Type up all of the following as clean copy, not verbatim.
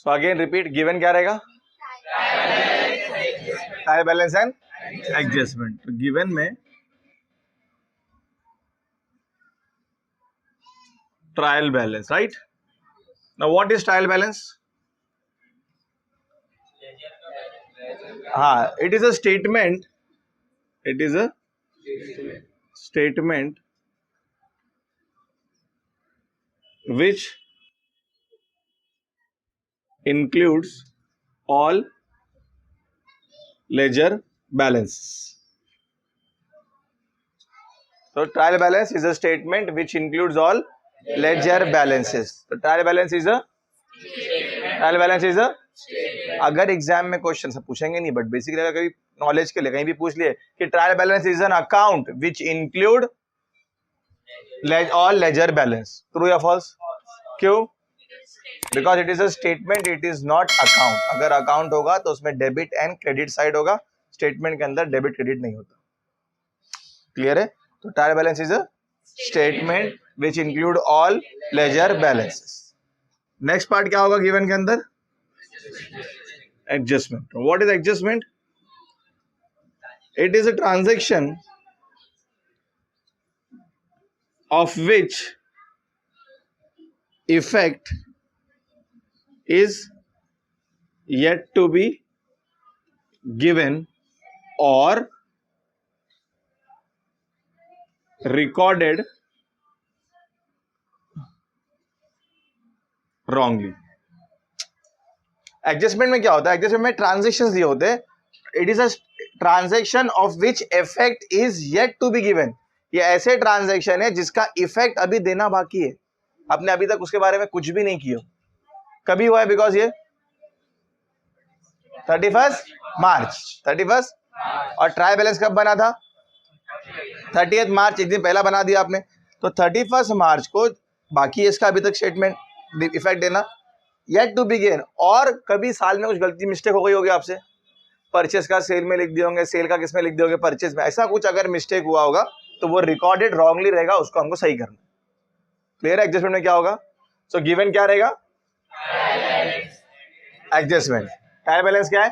So again repeat, given क्या रहेगा? Trial balance and adjustment. तो गिवन में trial balance, right? Now what is trial balance? हाँ, it is a statement. It is a statement which includes all ledger balances. So trial balance is a statement which includes all ledger balances. So trial balance is a अगर exam में question से पूछेंगे नहीं, but basically अगर कभी knowledge के लिए कहीं भी पूछ लिए कि trial balance is an account which include all ledger balance, true या फॉल्स? क्यों? Because it is a statement, it is not account. अगर अकाउंट होगा तो उसमें डेबिट एंड क्रेडिट साइड होगा, स्टेटमेंट के अंदर डेबिट क्रेडिट नहीं होता. क्लियर है? तो trial balance is a statement which include all ledger balances. Next part क्या होगा गिवन के अंदर? Adjustment. What is adjustment? It is a transaction of which effect is yet to be given or recorded wrongly. Adjustment में क्या होता है? Adjustment में transactions दिए होते हैं. It is a transaction of which effect is yet to be given. ये ऐसे ट्रांजेक्शन है जिसका इफेक्ट अभी देना बाकी है. आपने अभी तक उसके बारे में कुछ भी नहीं किया. कभी हुआ है? बिकॉज ये 31 मार्च और ट्रायल बैलेंस कब बना था? 30 मार्च, एक दिन पहला बना दिया आपने. तो 31 मार्च को बाकी है इसका अभी तक स्टेटमेंट इफेक्ट देना, येट टू बिगिन. और कभी साल में कुछ गलती मिस्टेक हो गई होगी आपसे, परचेस का सेल में लिख दिए होंगे, सेल का किस में लिख दिए परचेस में, ऐसा कुछ अगर मिस्टेक हुआ होगा तो वो रिकॉर्डेड रॉन्गली रहेगा, उसको हमको सही करना. क्लियर है? एडजस्टमेंट में क्या होगा? सो गिवन क्या रहेगा? एडजस्टमेंट. ट्रायल बैलेंस क्या है?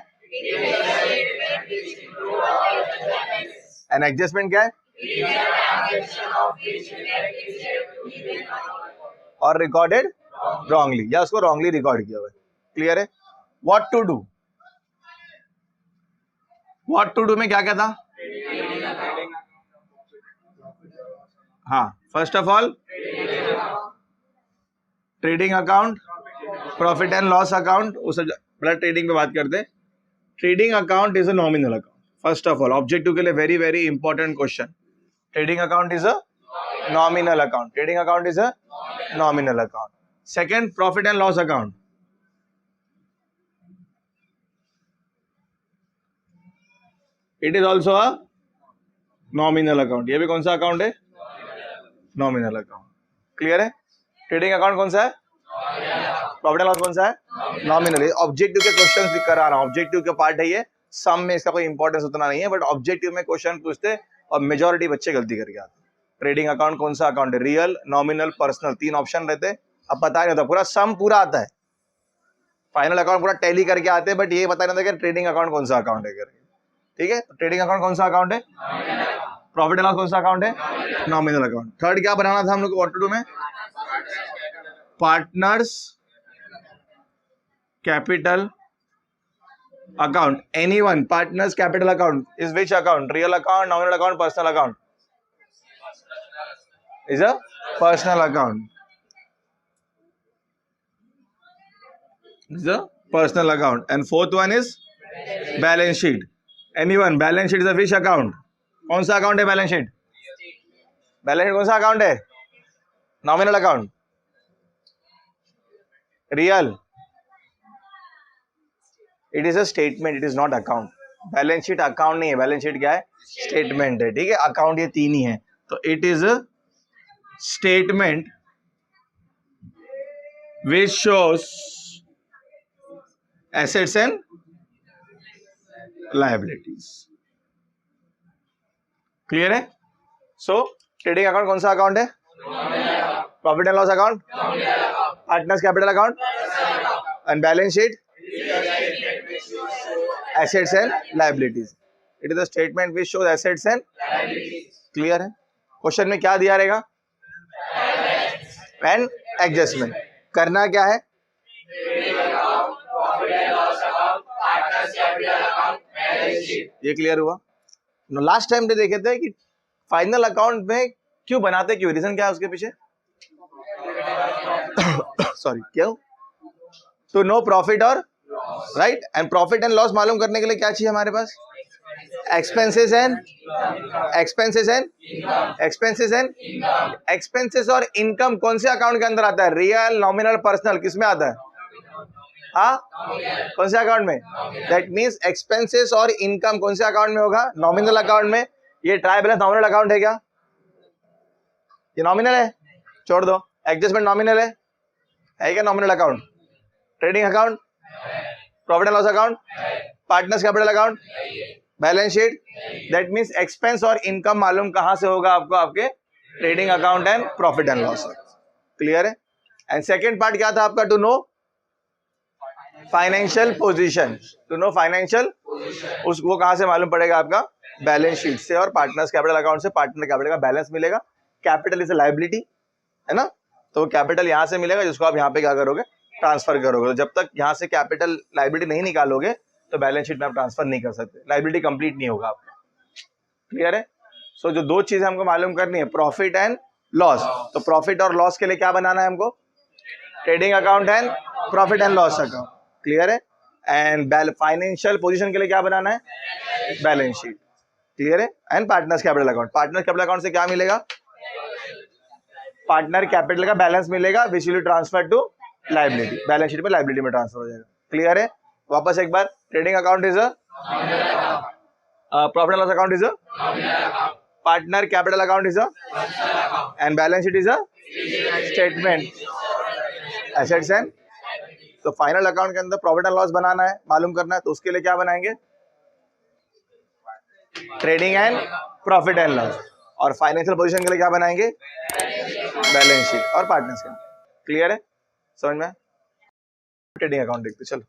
एंड एडजस्टमेंट क्या है? और रिकॉर्डेड रॉन्गली, या उसको रॉन्गली रिकॉर्ड किया हुआ है. क्लियर है? What to do? What to do में क्या क्या था? हाँ, first of all trading account, profit and loss account, उस बड़ा ट्रेडिंग पे बात करते हैं. Trading account is a nominal account. First of all objective के लिए very very important question. Trading account is a nominal account. Trading account is a nominal account. Second, profit and loss account. It is also a nominal account. ये भी कौन सा account है? Nominal account. Clear है? Trading account कौन सा है? Profit and loss कौन सा है? नॉमिनल. ऑब्जेक्टिव के क्वेश्चन दिख करा रहा हूं. ऑब्जेक्टिव के पार्ट है ये. सम में इसका कोई इंपॉर्टेंस उतना नहीं है, बट ऑब्जेक्टिव में क्वेश्चन पूछते और मेजोरिटी बच्चे गलती करके आते. ट्रेडिंग अकाउंट कौन सा अकाउंट है? रियल, नॉमिनल, पर्सनल, 3 ऑप्शन रहते. अब पता नहीं होता, पूरा सम पूरा आता है, फाइनल अकाउंट पूरा टैली करके आते हैं, बट ये पता नहीं होता कि ट्रेडिंग अकाउंट कौन सा अकाउंट है करके. ठीक है? तो ट्रेडिंग अकाउंट कौन सा अकाउंट है? प्रॉफिट एंड लॉस कौन सा अकाउंट है? Nominal account. थर्ड क्या बनाना था हम लोग को? व्हाट टू डू में? Partners capital account. Anyone. Partners capital account is which account? Real account, nominal account, personal account? Is a personal account. is a personal account. And fourth one is balance sheet. Anyone? Balance sheet is a which account? कौन सा account है balance sheet? Balance sheet कौन सा account है? Nominal account, real. It is a statement, it is not account. Balance sheet account नहीं है. Balance sheet क्या है? स्टेटमेंट है. ठीक है? अकाउंट ये 3 ही है. तो it is a statement which shows assets and liabilities. Clear है? सो ट्रेडिंग अकाउंट कौन सा अकाउंट है? Profit and loss account, partners capital account, and balance sheet assets and liabilities. It is the statement which shows assets and. Clear है? Question में क्या दिया रहेगा? And adjustment. करना क्या है? ये क्लियर हुआ? लास्ट टाइम पे देखे थे कि फाइनल अकाउंट में क्यों बनाते, क्यों, रीजन क्या है उसके पीछे? सॉरी, क्यों? टू नो प्रॉफिट और right. And profit and loss मालूम करने के लिए क्या चाहिए हमारे पास? एक्सपेंसेस और इनकम कौन से अकाउंट के अंदर आता है? रियल, नॉमिनल, पर्सनल, किस में आता है? हाँ, कौन से अकाउंट में? दैट मीन्स एक्सपेंसेस और इनकम कौन से अकाउंट में होगा? नॉमिनल अकाउंट में. ये ट्राई बैलेंस नॉमिनल अकाउंट है क्या? ये नॉमिनल है, छोड़ दो. एडजस्टमेंट नॉमिनल है क्या? Nominal account. Trading account, profit and loss account, partners capital account, balance sheet. That means expense और इनकम मालूम कहां से होगा आपको? आपके trading account and profit and loss. Clear है? एंड सेकेंड पार्ट क्या था आपका? To know financial position. To know financial, वो कहां से मालूम पड़ेगा? आपका बैलेंस शीट से और पार्टनर्स कैपिटल अकाउंट से. पार्टनर कैपिटल का बैलेंस मिलेगा. कैपिटल इज अ लायबिलिटी, है ना? तो कैपिटल यहां से मिलेगा जिसको आप यहाँ पे क्या करोगे? ट्रांसफर करोगे. तो जब तक यहाँ से कैपिटल लायबिलिटी नहीं निकालोगे तो बैलेंस शीट में आप ट्रांसफर नहीं कर सकते. लायबिलिटी कंप्लीट नहीं होगा आपका. क्लियर है? सो जो दो चीजें हमको मालूम करनी है, प्रॉफिट एंड लॉस. तो प्रॉफिट और लॉस के लिए क्या बनाना है हमको? Trading account and profit and loss account. Clear है? एंड फाइनेंशियल पोजीशन के लिए क्या बनाना है? Balance sheet. क्लियर है? And partners capital account. Partner capital account से क्या मिलेगा? पार्टनर कैपिटल का बैलेंस मिलेगा which will transfer to liability. Balance sheet में लायबिलिटी में ट्रांसफर हो जाएगा. क्लियर है? वापस एक बार. Trading account is a profit and loss account is a partner capital account is a and balance sheet is a statement assets and. तो final account के अंदर प्रॉफिट एंड लॉस बनाना है, मालूम करना है. तो उसके लिए क्या बनाएंगे? Trading and profit and loss. और फाइनेंशियल पोजीशन के लिए क्या बनाएंगे? बैलेंस शीट और पार्टनर्स के. क्लियर है? समझ में? ट्रेडिंग अकाउंट देखते चलो.